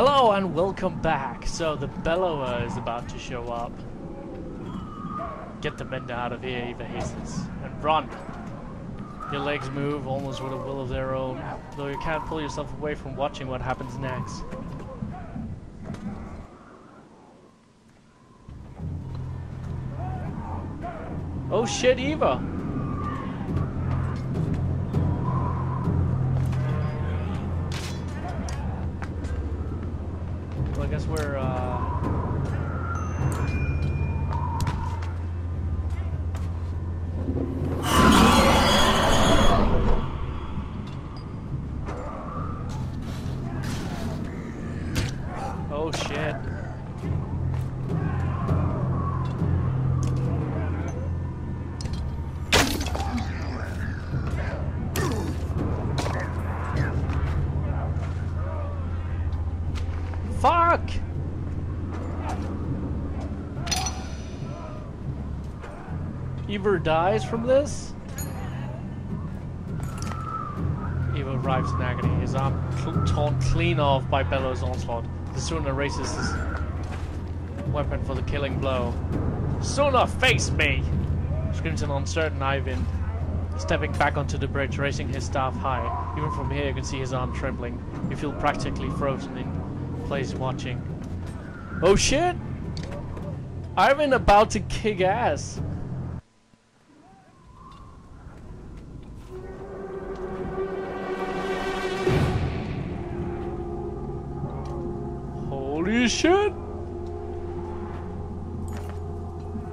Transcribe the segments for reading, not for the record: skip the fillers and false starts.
Hello and welcome back. So the bellower is about to show up. Get the men out of here, Eyvind, and run. Your legs move almost with a will of their own, though you can't pull yourself away from watching what happens next. Oh shit, Eva! Well, I guess we're, oh shit. Fuck! Eva dies from this? Eva arrives in agony, his arm torn clean off by Bellow's onslaught. The Suna raises his weapon for the killing blow. Suna, face me! Screams an uncertain Eyvind, stepping back onto the bridge, raising his staff high. Even from here you can see his arm trembling. You feel practically frozen in place watching. Oh shit! Eyvind about to kick ass! Holy shit!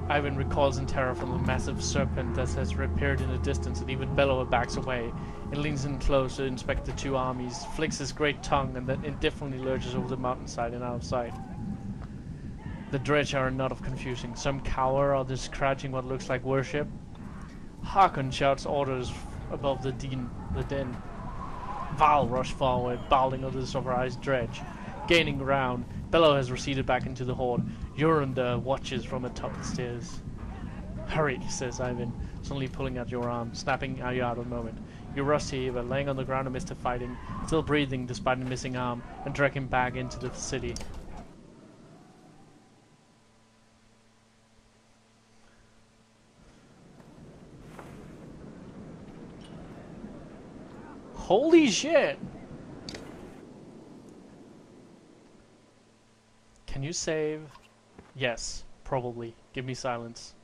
Eyvind recoils in terror from the massive serpent that has reappeared in the distance, and even Bellower backs away and leans in close to inspect the two armies, flicks his great tongue, and then indifferently lurches over the mountainside and out of sight. The dredge are a knot of confusion. Some cower, others crouching what looks like worship. Hakon shouts orders above the din. Val rush forward, bowling under the surprised dredge. Gaining ground, Bellow has receded back into the horde. Jurunda watches from atop the stairs. Hurry, says Eyvind, suddenly pulling at your arm, snapping you out of the moment. You rush to Eva, laying on the ground amidst the fighting, still breathing despite a missing arm, and drag him back into the city. Holy shit! Can you save? Yes, probably. Give me silence.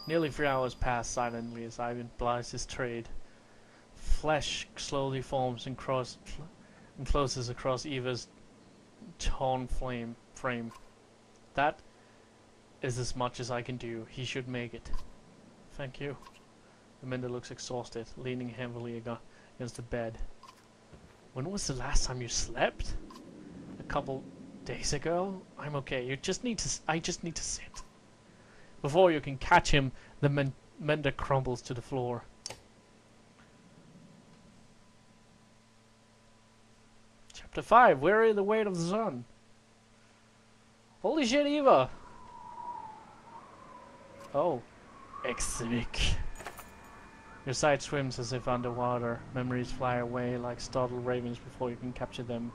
Nearly 3 hours pass silently as Eyvind plies his trade. Flesh slowly forms and closes across Eva's torn frame. That is as much as I can do. He should make it. Thank you. Amanda looks exhausted, leaning heavily against the bed. When was the last time you slept? A couple days ago? I'm okay. I just need to sit. Before you can catch him, the mender crumbles to the floor. Chapter 5. Weary the weight of the sun. Holy shit, Eva! Oh. Exvik. Your sight swims as if underwater. Memories fly away like startled ravens before you can capture them.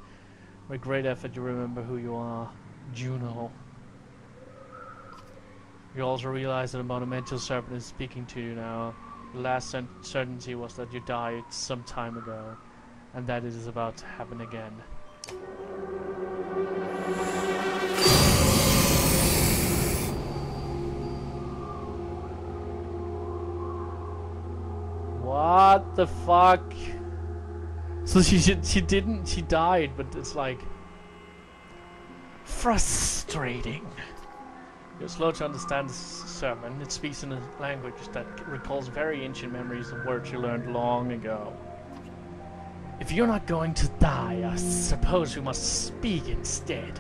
With great effort you remember who you are. Juno. You also realize that the monumental serpent is speaking to you now. The last certainty was that you died some time ago, and that it is about to happen again. What the fuck? So she died, but it's like frustrating. You're slow to understand the sermon. It speaks in a language that recalls very ancient memories of words you learned long ago. If you're not going to die, I suppose we must speak instead.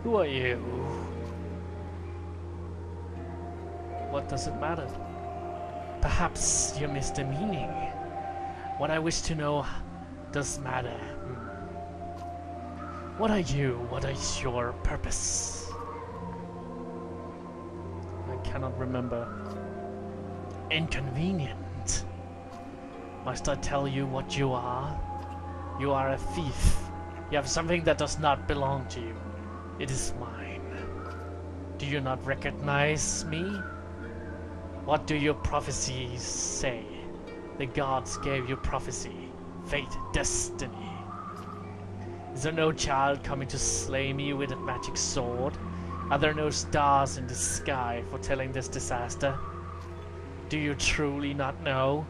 Who are you? What does it matter? Perhaps you missed the meaning. What I wish to know does matter. What are you? What is your purpose? I cannot remember. Inconvenient. Must I tell you what you are? You are a thief. You have something that does not belong to you. It is mine. Do you not recognize me? What do your prophecies say? The gods gave you prophecy, fate, destiny. Is there no child coming to slay me with a magic sword? Are there no stars in the sky foretelling this disaster? Do you truly not know?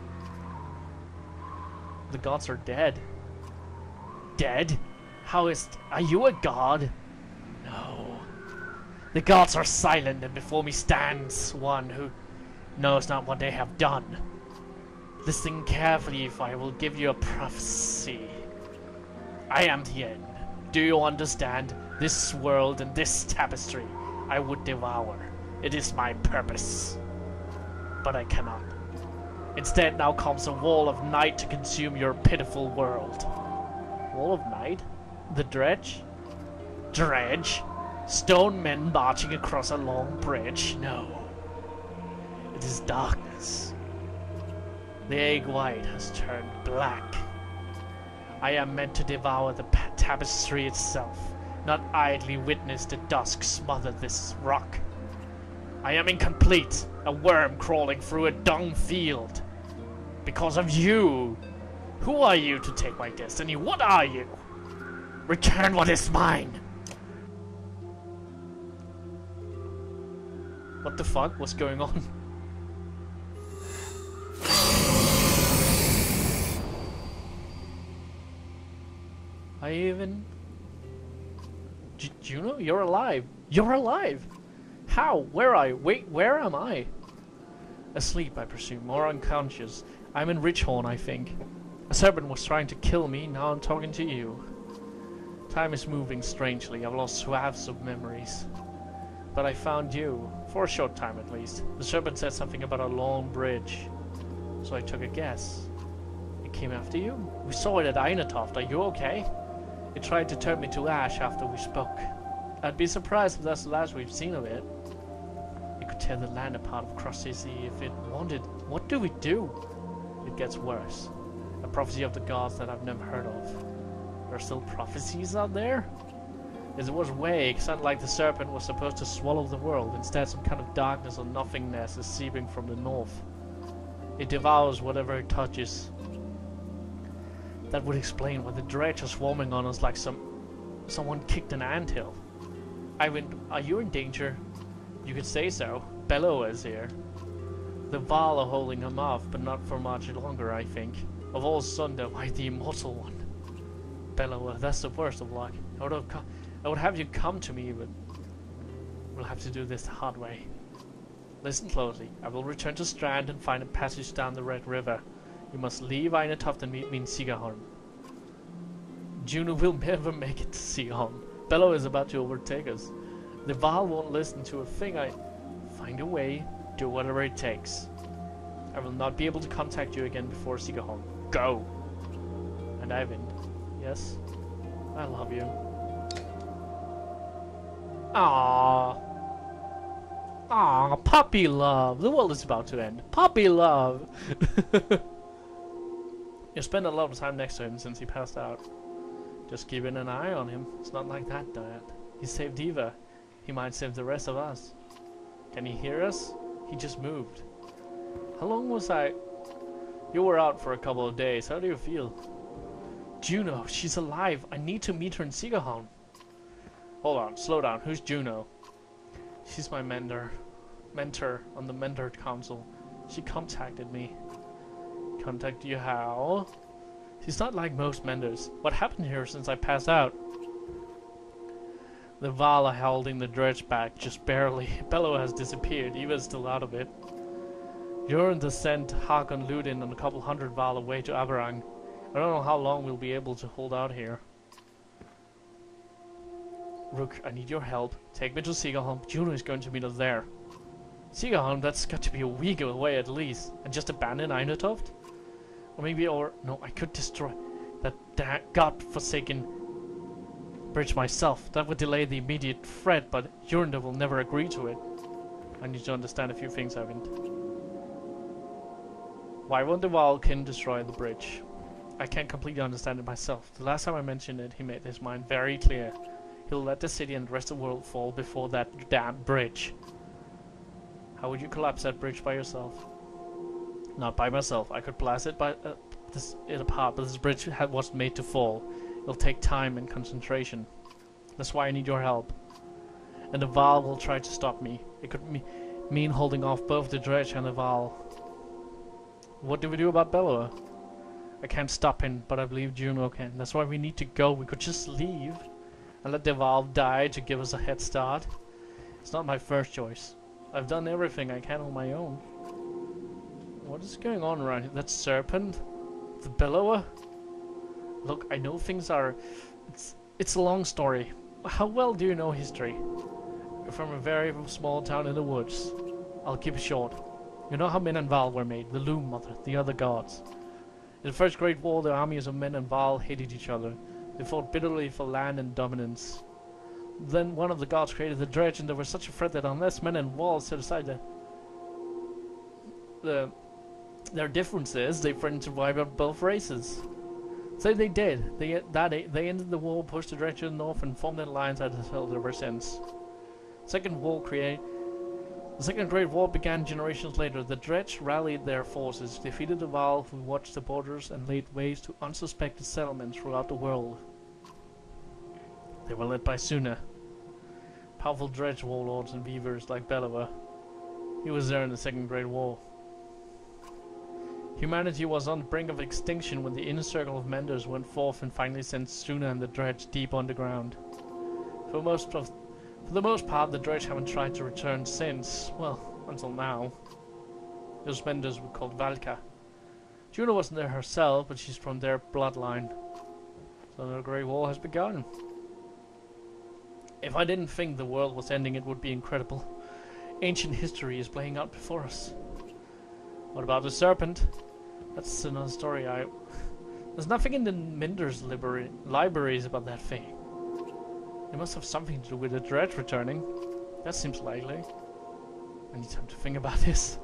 The gods are dead. Dead? Are you a god? No. The gods are silent, and before me stands one who knows not what they have done. Listen carefully, if I will give you a prophecy. I am the end. Do you understand? This world and this tapestry I would devour. It is my purpose. But I cannot. Instead now comes a wall of night to consume your pitiful world. Wall of night? The dredge? Dredge? Stone men marching across a long bridge? No. It is darkness. The egg white has turned black. I am meant to devour the tapestry itself, not idly witness the dusk smother this rock. I am incomplete, a worm crawling through a dung field. Because of you. Who are you to take my destiny? What are you? Return what is mine. What the fuck? What's going on? Eyvind? Juno? You're alive! You're alive! How? Where are you? Wait, where am I? Asleep, I presume, or unconscious. I'm in Richhorn, I think. A serpent was trying to kill me, now I'm talking to you. Time is moving strangely, I've lost swaths of memories. But I found you, for a short time at least. The serpent said something about a long bridge, so I took a guess. It came after you? We saw it at Einatoft, are you okay? It tried to turn me to ash after we spoke. I'd be surprised if that's the last we've seen of it. It could tear the land apart across the sea if it wanted. What do we do? It gets worse. A prophecy of the gods that I've never heard of. There are still prophecies out there? It was vague. It sounded like the serpent was supposed to swallow the world. Instead, some kind of darkness or nothingness is seeping from the north. It devours whatever it touches. That would explain why the dredge is swarming on us like someone kicked an anthill. Eyvind, are you in danger? You could say so. Bellow is here. The Val are holding him off, but not for much longer, I think. Of all Sunder, why the immortal one? Bellow, that's the worst of luck. I would have you come to me, but we'll have to do this the hard way. Listen closely. I will return to Strand and find a passage down the Red River. You must leave Einatoft and meet me in Sigaholm. Juno will never make it to Sigaholm. Bellow is about to overtake us. The Val won't listen to a thing. Find a way, do whatever it takes. I will not be able to contact you again before Sigaholm. Go! And Eyvind, yes? I love you. Aww. Aww, puppy love. The world is about to end. Puppy love! You spent a lot of time next to him since he passed out. Just keeping an eye on him. It's not like that, Dad. He saved Eva. He might save the rest of us. Can he hear us? He just moved. How long was I... You were out for a couple of days. How do you feel? Juno, she's alive. I need to meet her in Sigaholm. Hold on, slow down. Who's Juno? She's my mentor on the Mentor Council. She contacted me. Contact you how? She's not like most mentors. What happened here since I passed out? The Val are holding the dredge back, just barely. Bellow has disappeared. Eva's still out of it. Jörn sent Hakon Ludin and a couple hundred Val away to Aberang. I don't know how long we'll be able to hold out here. Rook, I need your help. Take me to Sigaholm. Juno is going to meet us there. Sigaholm, that's got to be a week away at least. And just abandon Einatoft? Or maybe, no, I could destroy that god-forsaken bridge myself. That would delay the immediate threat, but Jörn will never agree to it. I need to understand a few things, Eyvind. Why won't the Valkyr destroy the bridge? I can't completely understand it myself. The last time I mentioned it, he made his mind very clear. He'll let the city and the rest of the world fall before that damn bridge. How would you collapse that bridge by yourself? Not by myself. I could blast it apart, but this bridge wasn't made to fall. It'll take time and concentration. That's why I need your help. And the Val will try to stop me. It could mean holding off both the dredge and the Val. What do we do about Bellower? I can't stop him, but I believe Juno can. That's why we need to go. We could just leave and let the Val die to give us a head start. It's not my first choice. I've done everything I can on my own. What is going on around here? That serpent? The Bellower? Look, I know things are... It's a long story. How well do you know history? You're from a very small town in the woods. I'll keep it short. You know how Min and Val were made, the Loom Mother, the other gods. In the First Great War, the armies of Min and Val hated each other. They fought bitterly for land and dominance. Then one of the gods created the dredge, and they were such a threat that unless Min and Val set aside their differences, they threatened to wipe out both races. So they did. They ended the war, pushed the dredge to the north, and formed an alliance that has held ever since. The Second Great War began generations later. The dredge rallied their forces, defeated the Val, who watched the borders, and laid waste to unsuspected settlements throughout the world. They were led by Suna, powerful dredge warlords and weavers like Bellower. He was there in the Second Great War. Humanity was on the brink of extinction when the inner circle of menders went forth and finally sent Suna and the dredge deep underground. For the most part, the dredge haven't tried to return since, well, until now. Those menders were called Valka. Juno wasn't there herself, but she's from their bloodline. So the Great War has begun. If I didn't think the world was ending, it would be incredible. Ancient history is playing out before us. What about the serpent? That's another story. There's nothing in the Minder's libraries about that thing. It must have something to do with the dredge returning. That seems likely. I need time to think about this.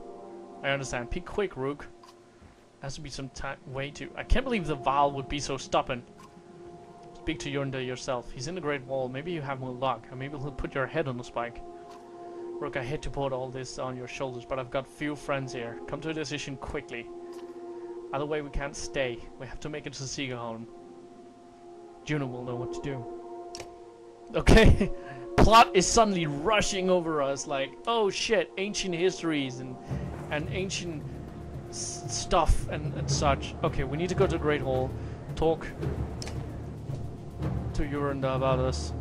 I understand. Be quick, Rook. Has to be some way to... I can't believe the Val would be so stubborn. Speak to Yonda yourself. He's in the Great Wall. Maybe you have more luck. Or maybe he'll put your head on the spike. Rook, I hate to put all this on your shoulders, but I've got few friends here. Come to a decision quickly. Other way we can't stay. We have to make it to Saga home. Juno will know what to do. Okay. Plot is suddenly rushing over us like, oh shit, ancient histories and ancient stuff and such. Okay, we need to go to the Great Hall. Talk to Yuranda about us.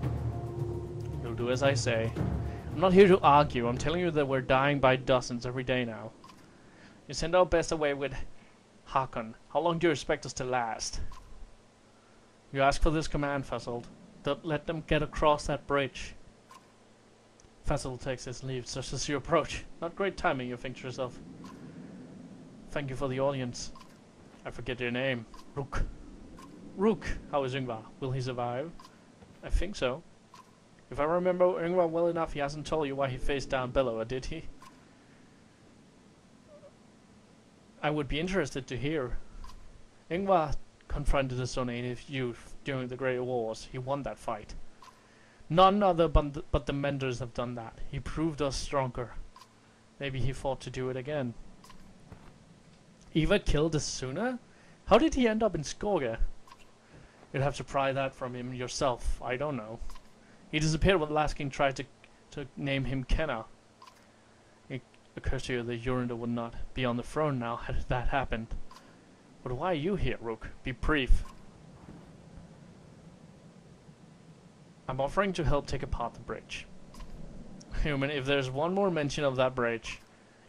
You'll do as I say. I'm not here to argue. I'm telling you that we're dying by dozens every day now. You send our best away with Hakon. How long do you expect us to last? You ask for this command, Fasold. Don't let them get across that bridge. Fasold takes his leave just as you approach. Not great timing, you think to yourself. Thank you for the audience. I forget your name. Rook. Rook, how is Yngvar? Will he survive? I think so. If I remember Yngvar well enough, he hasn't told you why he faced down Bellower, did he? I would be interested to hear. Yngvar confronted the Stone Native youth during the Great Wars. He won that fight. None other but the Menders have done that. He proved us stronger. Maybe he fought to do it again. Eyvind killed the Suna? How did he end up in Saga? You'd have to pry that from him yourself. I don't know. He disappeared when the last king tried to name him Kenna. It occurs to you that Yuranda would not be on the throne now had that happened. But why are you here, Rook? Be brief. I'm offering to help take apart the bridge. Human, if there's one more mention of that bridge,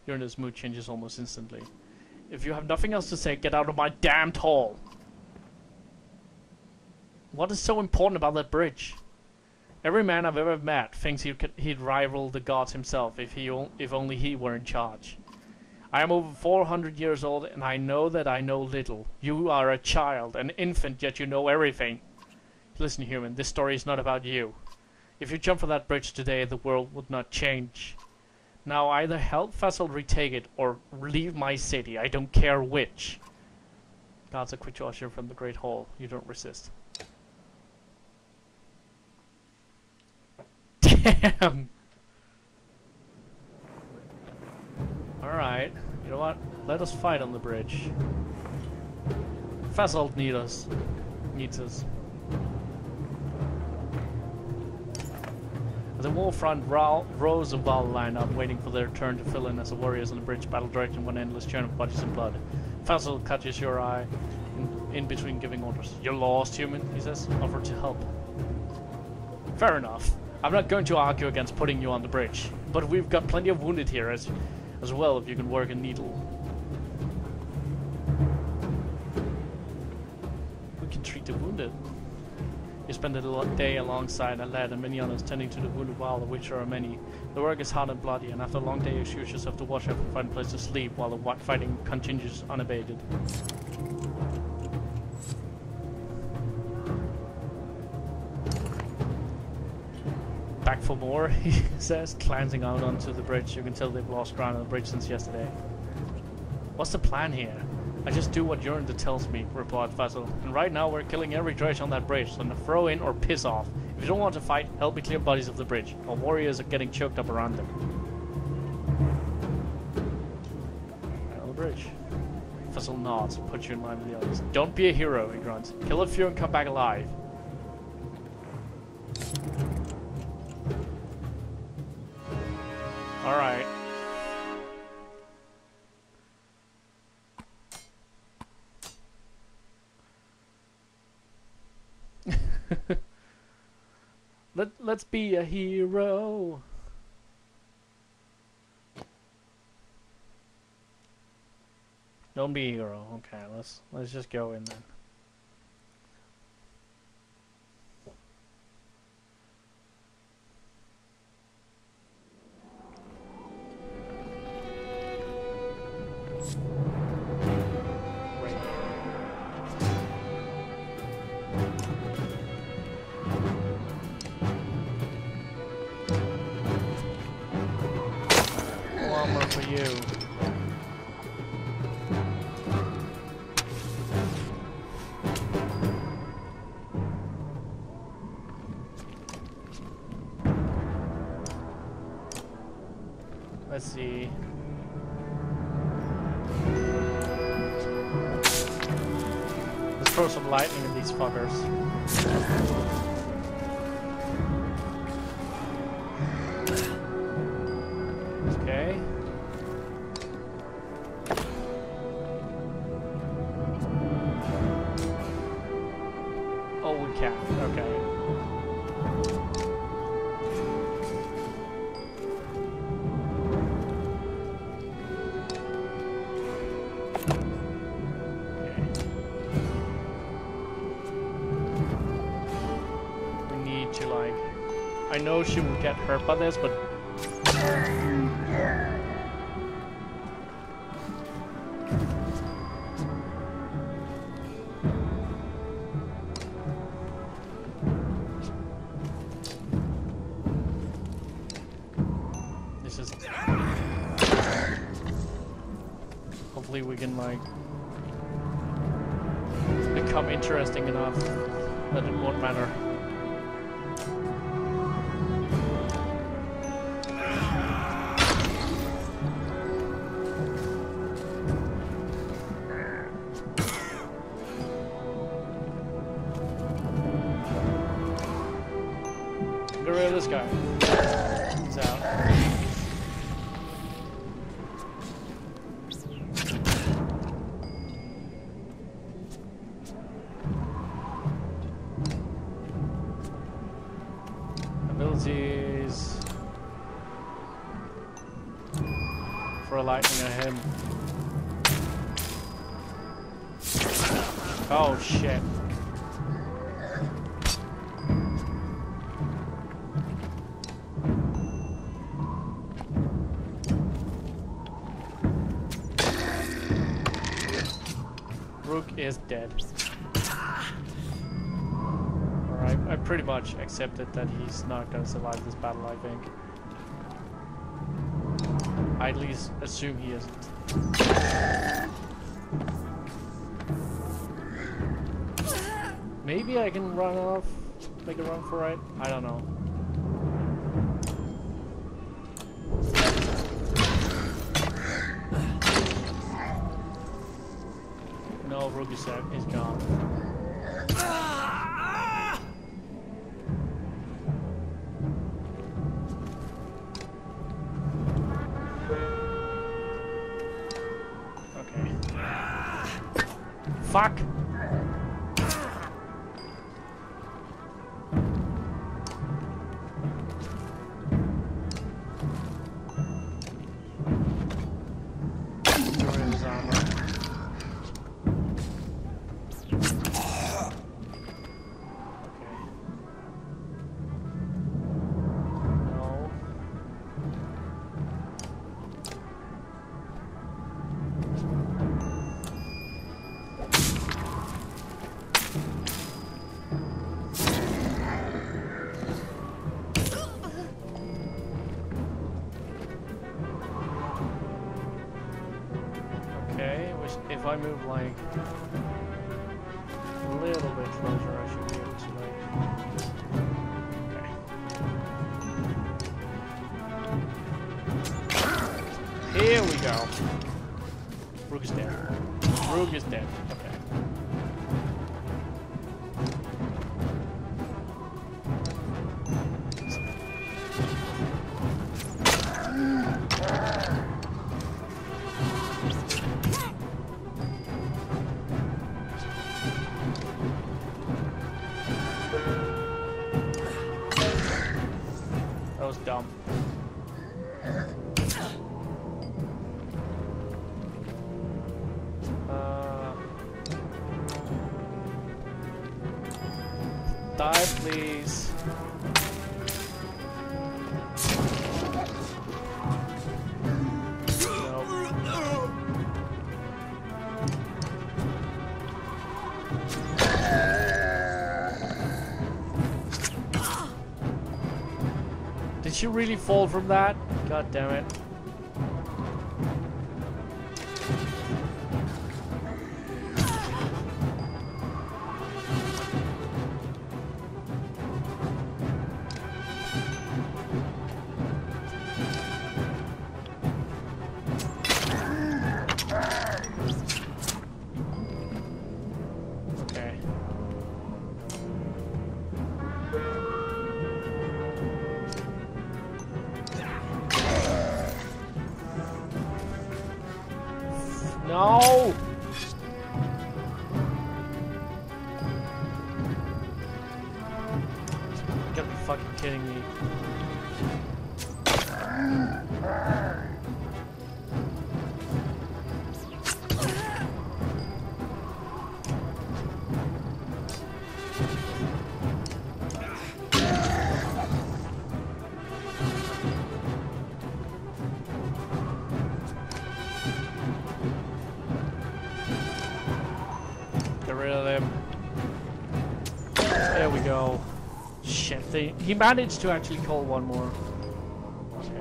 Yuranda's mood changes almost instantly. If you have nothing else to say, get out of my damned hall! What is so important about that bridge? Every man I've ever met thinks he'd rival the gods himself if only he were in charge. I am over 400 years old, and I know that I know little. You are a child, an infant, yet you know everything. Listen, human, this story is not about you. If you jump from that bridge today, the world would not change. Now either help Fasold retake it, or leave my city. I don't care which. Guards a quick gesture from the Great Hall. You don't resist. Damn! Alright, you know what? Let us fight on the bridge. Fasold needs us. At the wall front, rows of Val line up, waiting for their turn to fill in as the warriors on the bridge battle directing one endless churn of bodies and blood. Fasold catches your eye in between giving orders. You're lost, human, he says. Offer to help. Fair enough. I'm not going to argue against putting you on the bridge, but we've got plenty of wounded here as well if you can work a needle. We can treat the wounded. You spend a day alongside a lad and many others tending to the wounded while of which there are many. The work is hard and bloody, and after a long day you excuse yourself to wash up and find a place to sleep while the fighting continues unabated. Back for more, he says, glancing out onto the bridge. You can tell they've lost ground on the bridge since yesterday. What's the plan here? I just do what Eyvind tells me, replied Fasold. And right now we're killing every trash on that bridge, so now throw in or piss off. If you don't want to fight, help me clear bodies of the bridge. Our warriors are getting choked up around them. Right on the bridge. Fasold nods and puts you in line with the others. Don't be a hero, he grunts. Kill a few and come back alive. Alright. Let's be a hero. Don't be a hero. Okay, let's just go in then. For you. Let's see. Let's throw some lightning at these fuckers. Okay. Oh, we can. Okay. We need to, like... I know she will get hurt by this, but... Hopefully we can, like, become interesting enough that it won't matter. Get rid of this guy. He's out. Abilities for lightning at him. Oh shit. Rook is dead. Alright, I pretty much accepted that he's not gonna survive this battle, I think. I at least assume he isn't. Maybe I can run off, make a run for it. I don't know. No, Rook is gone. Okay. Fuck! If I move like a little bit closer, I should be able to like. Okay. Here we go. Rook is dead. Rook is dead. Okay. That was dumb. Die, please. Did she really fall from that? God damn it. Okay. No! You gotta be fucking kidding me. Get rid of them. There we go. Shit, he managed to actually call one more. Okay.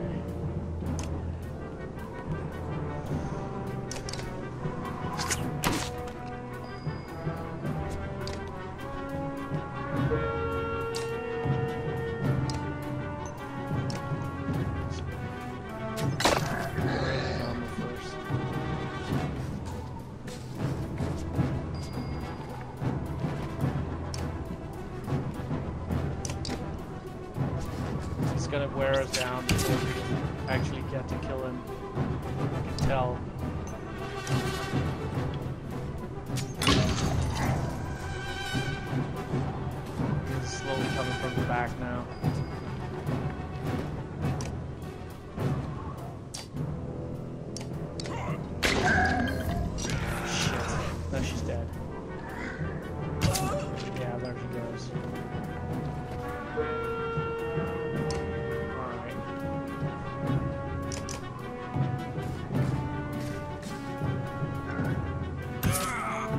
It's gonna wear us down before we actually get to kill him. I can tell. He's slowly coming from the back now. Shit. No, she's dead. Yeah, there she goes.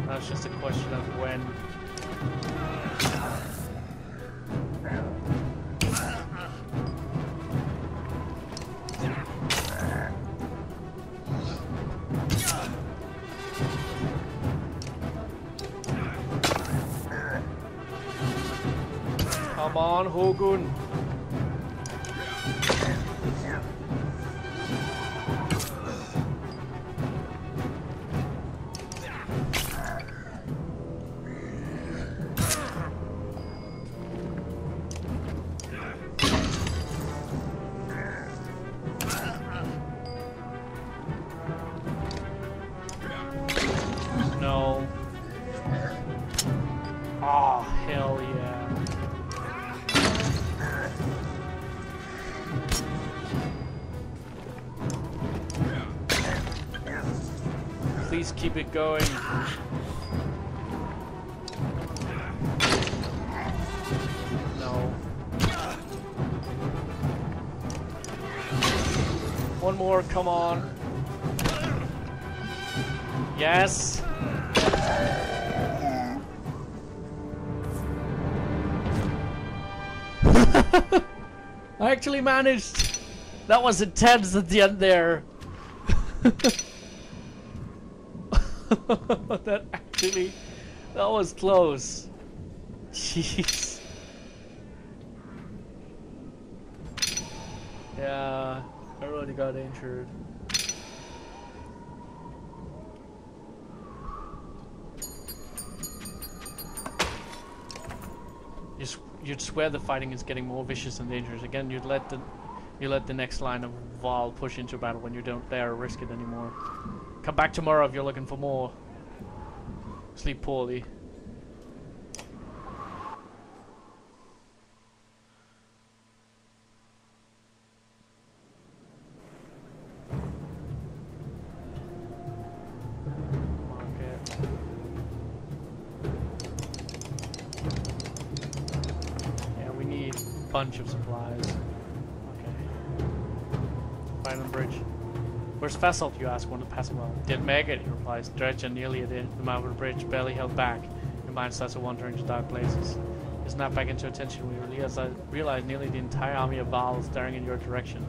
Now it's just a question of when. on, Hogun. No. Oh, hell yeah. Please keep it going. No. One more, come on. Yes. I actually managed. That was intense at the end there. That was close. Jeez. Yeah, I really got injured. You'd swear the fighting is getting more vicious and dangerous. Again, you let the next line of Val push into battle when you don't dare risk it anymore. Come back tomorrow if you're looking for more. Sleep poorly. Bunch of supplies. Okay. Find the bridge. Where's Fasolt, you ask one of the passing well. Did make it, he replies. Dredge and nearly at the mouth of the bridge, barely held back. Your mind starts to wander into dark places. You snap back into attention when you realize nearly the entire army of Val is staring in your direction.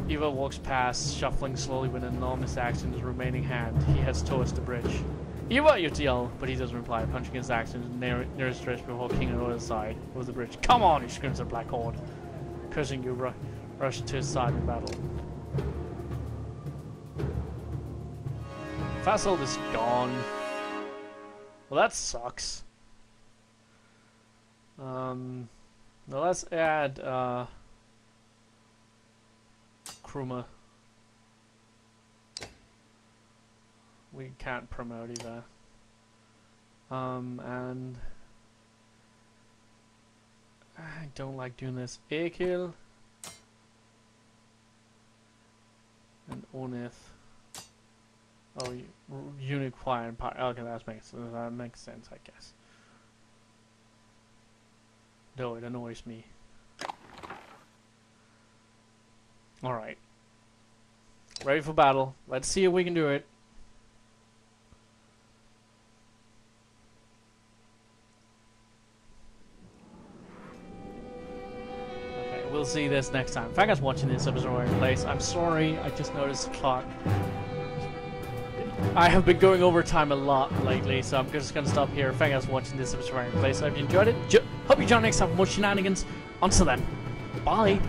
Eva walks past, shuffling slowly with an enormous axe in his remaining hand. He heads towards the bridge. Eva, you yell, but he doesn't reply, punching his axe into the nearest stretch before King on the other side of the bridge. Come on, he screams at Black Horde. Cursing you, rush to his side in battle. Fasolt is gone. Well, that sucks. Now let's add Kruma. We can't promote either. And I don't like doing this. Akil and Onith. Oh, Uniquire and Power. Okay, that makes sense, I guess. Though it annoys me. Alright. Ready for battle. Let's see if we can do it. We'll see this next time. If I guys watching this episode in place, I'm sorry, I just noticed the clock. I have been going overtime a lot lately, so I'm just gonna stop here. If I guys watching this episode in place, if you enjoyed it, hope you join next time for more shenanigans. Until then, bye.